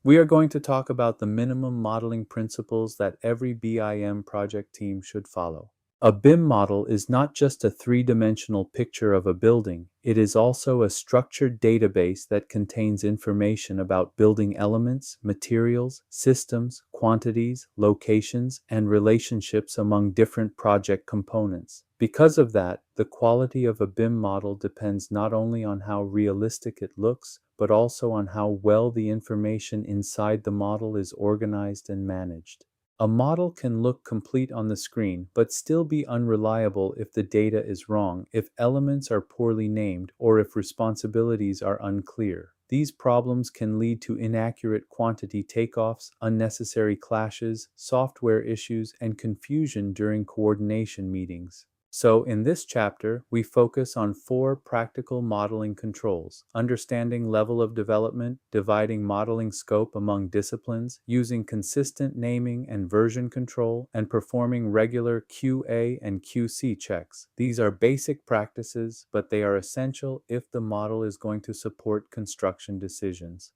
We are going to talk about the minimum modeling principles that every BIM project team should follow. A BIM model is not just a three-dimensional picture of a building, it is also a structured database that contains information about building elements, materials, systems, quantities, locations, and relationships among different project components. Because of that, the quality of a BIM model depends not only on how realistic it looks, but also on how well the information inside the model is organized and managed. A model can look complete on the screen, but still be unreliable if the data is wrong, if elements are poorly named, or if responsibilities are unclear. These problems can lead to inaccurate quantity takeoffs, unnecessary clashes, software issues, and confusion during coordination meetings. So, in this chapter, we focus on 4 practical modeling controls: understanding level of development, dividing modeling scope among disciplines, using consistent naming and version control, and performing regular QA and QC checks. These are basic practices, but they are essential if the model is going to support construction decisions.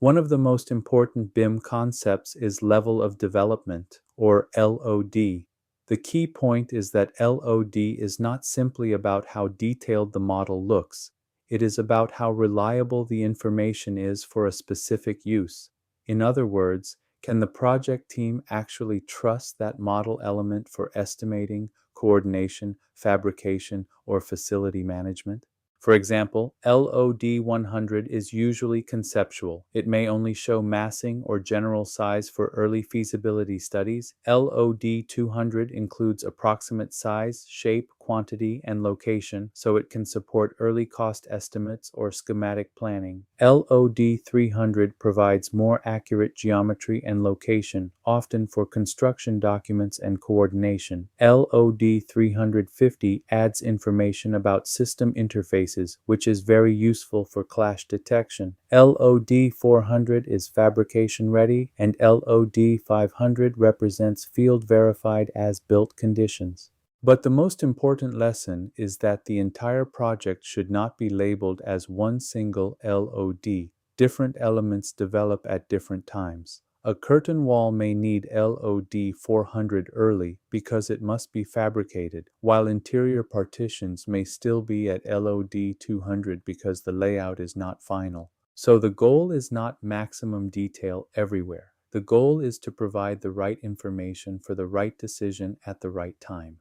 One of the most important BIM concepts is level of development, or LOD. The key point is that LOD is not simply about how detailed the model looks, it is about how reliable the information is for a specific use. In other words, can the project team actually trust that model element for estimating, coordination, fabrication, or facility management? For example, LOD 100 is usually conceptual. It may only show massing or general size for early feasibility studies. LOD 200 includes approximate size, shape, quantity, and location, so it can support early cost estimates or schematic planning. LOD 300 provides more accurate geometry and location, often for construction documents and coordination. LOD 350 adds information about system interfaces, which is very useful for clash detection. LOD 400 is fabrication ready, and LOD 500 represents field verified as built conditions. But the most important lesson is that the entire project should not be labeled as one single LOD. Different elements develop at different times. A curtain wall may need LOD 400 early because it must be fabricated, while interior partitions may still be at LOD 200 because the layout is not final. So the goal is not maximum detail everywhere. The goal is to provide the right information for the right decision at the right time.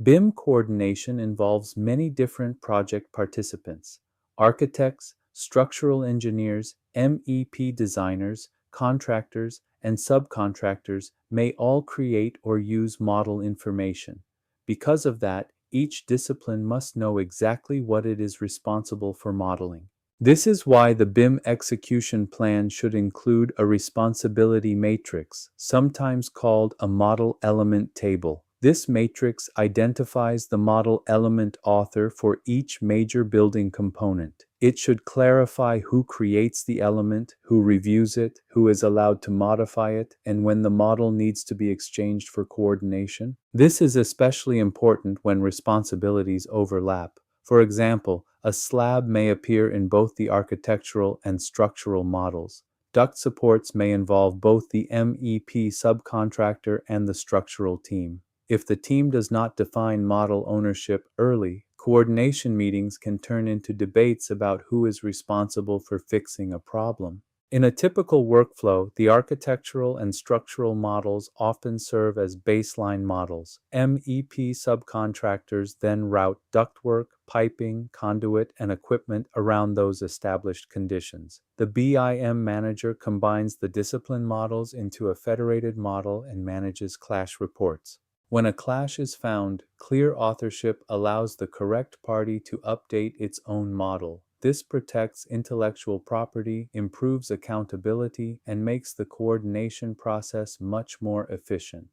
BIM coordination involves many different project participants: architects, structural engineers, MEP designers, contractors, and subcontractors may all create or use model information. Because of that, each discipline must know exactly what it is responsible for modeling. This is why the BIM execution plan should include a responsibility matrix, sometimes called a model element table. This matrix identifies the model element author for each major building component. It should clarify who creates the element, who reviews it, who is allowed to modify it, and when the model needs to be exchanged for coordination. This is especially important when responsibilities overlap. For example, a slab may appear in both the architectural and structural models. Duct supports may involve both the MEP subcontractor and the structural team. If the team does not define model ownership early, coordination meetings can turn into debates about who is responsible for fixing a problem. In a typical workflow, the architectural and structural models often serve as baseline models. MEP subcontractors then route ductwork, piping, conduit, and equipment around those established conditions. The BIM manager combines the discipline models into a federated model and manages clash reports. When a clash is found, clear authorship allows the correct party to update its own model. This protects intellectual property, improves accountability, and makes the coordination process much more efficient.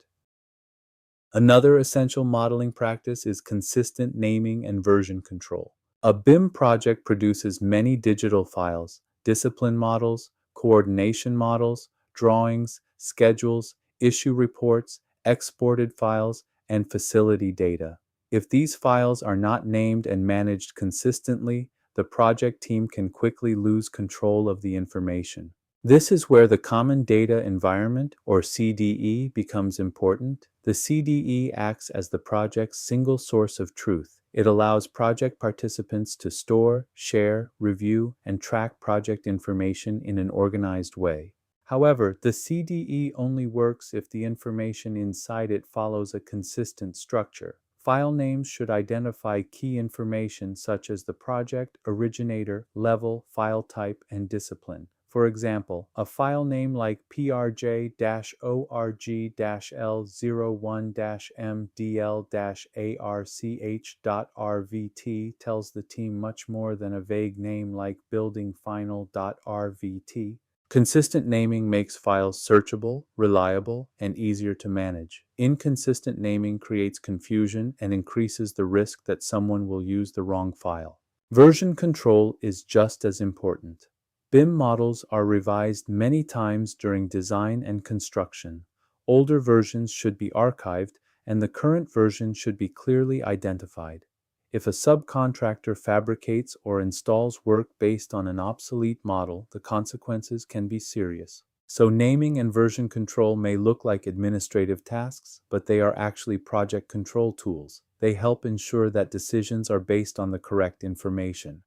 Another essential modeling practice is consistent naming and version control. A BIM project produces many digital files: discipline models, coordination models, drawings, schedules, issue reports, exported files, and facility data. If these files are not named and managed consistently, the project team can quickly lose control of the information. This is where the Common Data Environment, or CDE, becomes important. The CDE acts as the project's single source of truth. It allows project participants to store, share, review, and track project information in an organized way. However, the CDE only works if the information inside it follows a consistent structure. File names should identify key information such as the project, originator, level, file type, and discipline. For example, a file name like prj-org-l01-mdl-arch.rvt tells the team much more than a vague name like buildingfinal.rvt. Consistent naming makes files searchable, reliable, and easier to manage. Inconsistent naming creates confusion and increases the risk that someone will use the wrong file. Version control is just as important. BIM models are revised many times during design and construction. Older versions should be archived, and the current version should be clearly identified. If a subcontractor fabricates or installs work based on an obsolete model, the consequences can be serious. So naming and version control may look like administrative tasks, but they are actually project control tools. They help ensure that decisions are based on the correct information.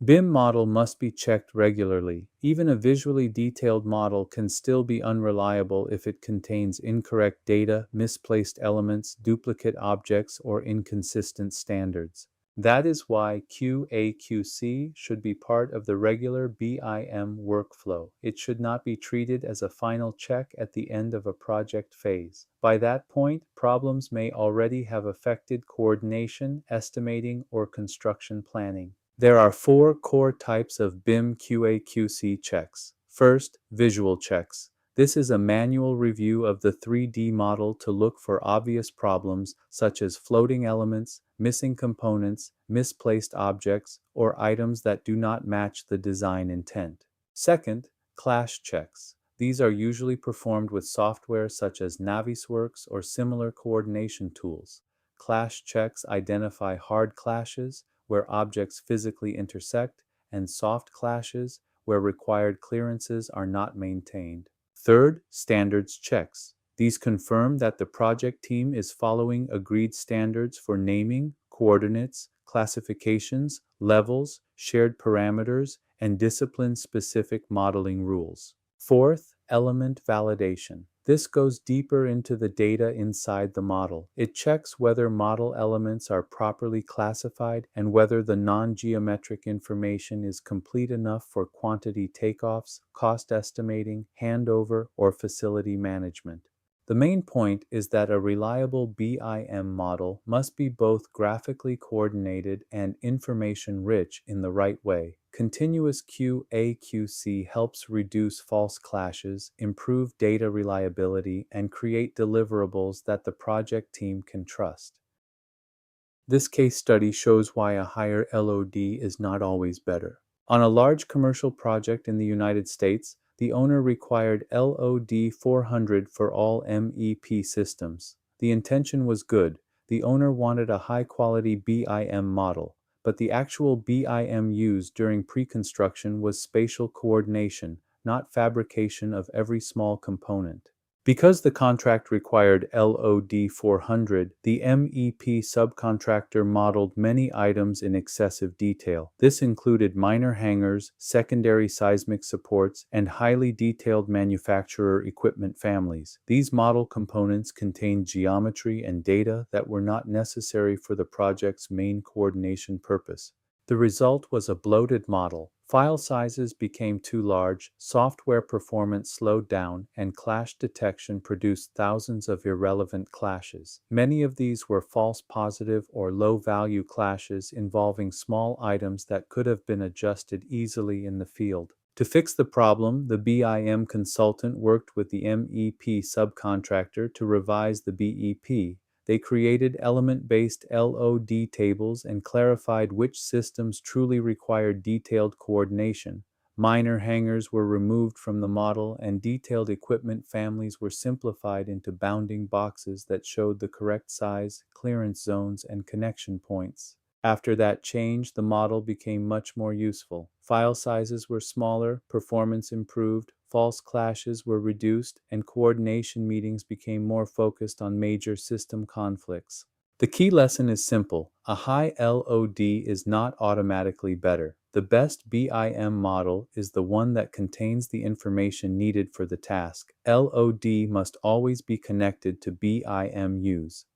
BIM model must be checked regularly. Even a visually detailed model can still be unreliable if it contains incorrect data, misplaced elements, duplicate objects, or inconsistent standards. That is why QA/QC should be part of the regular BIM workflow. It should not be treated as a final check at the end of a project phase. By that point, problems may already have affected coordination, estimating, or construction planning. There are four core types of BIM QA/QC checks. First, visual checks. This is a manual review of the 3D model to look for obvious problems such as floating elements, missing components, misplaced objects, or items that do not match the design intent. Second, clash checks. These are usually performed with software such as Navisworks or similar coordination tools. Clash checks identify hard clashes, where objects physically intersect, and soft clashes, where required clearances are not maintained. Third, standards checks. These confirm that the project team is following agreed standards for naming, coordinates, classifications, levels, shared parameters, and discipline-specific modeling rules. Fourth, element validation. This goes deeper into the data inside the model. It checks whether model elements are properly classified and whether the non-geometric information is complete enough for quantity takeoffs, cost estimating, handover, or facility management. The main point is that a reliable BIM model must be both graphically coordinated and information-rich in the right way. Continuous QA/QC helps reduce false clashes, improve data reliability, and create deliverables that the project team can trust. This case study shows why a higher LOD is not always better. On a large commercial project in the United States, the owner required LOD 400 for all MEP systems. The intention was good. The owner wanted a high-quality BIM model, but the actual BIM used during pre-construction was spatial coordination, not fabrication of every small component. Because the contract required LOD 400, the MEP subcontractor modeled many items in excessive detail. This included minor hangars, secondary seismic supports, and highly detailed manufacturer equipment families. These model components contained geometry and data that were not necessary for the project's main coordination purpose. The result was a bloated model. File sizes became too large, software performance slowed down, and clash detection produced thousands of irrelevant clashes. Many of these were false positive or low-value clashes involving small items that could have been adjusted easily in the field. To fix the problem, the BIM consultant worked with the MEP subcontractor to revise the BEP. They created element-based LOD tables and clarified which systems truly required detailed coordination. Minor hangars were removed from the model, and detailed equipment families were simplified into bounding boxes that showed the correct size, clearance zones, and connection points. After that change, the model became much more useful. File sizes were smaller, performance improved, false clashes were reduced, and coordination meetings became more focused on major system conflicts. The key lesson is simple. A high LOD is not automatically better. The best BIM model is the one that contains the information needed for the task. LOD must always be connected to BIM use.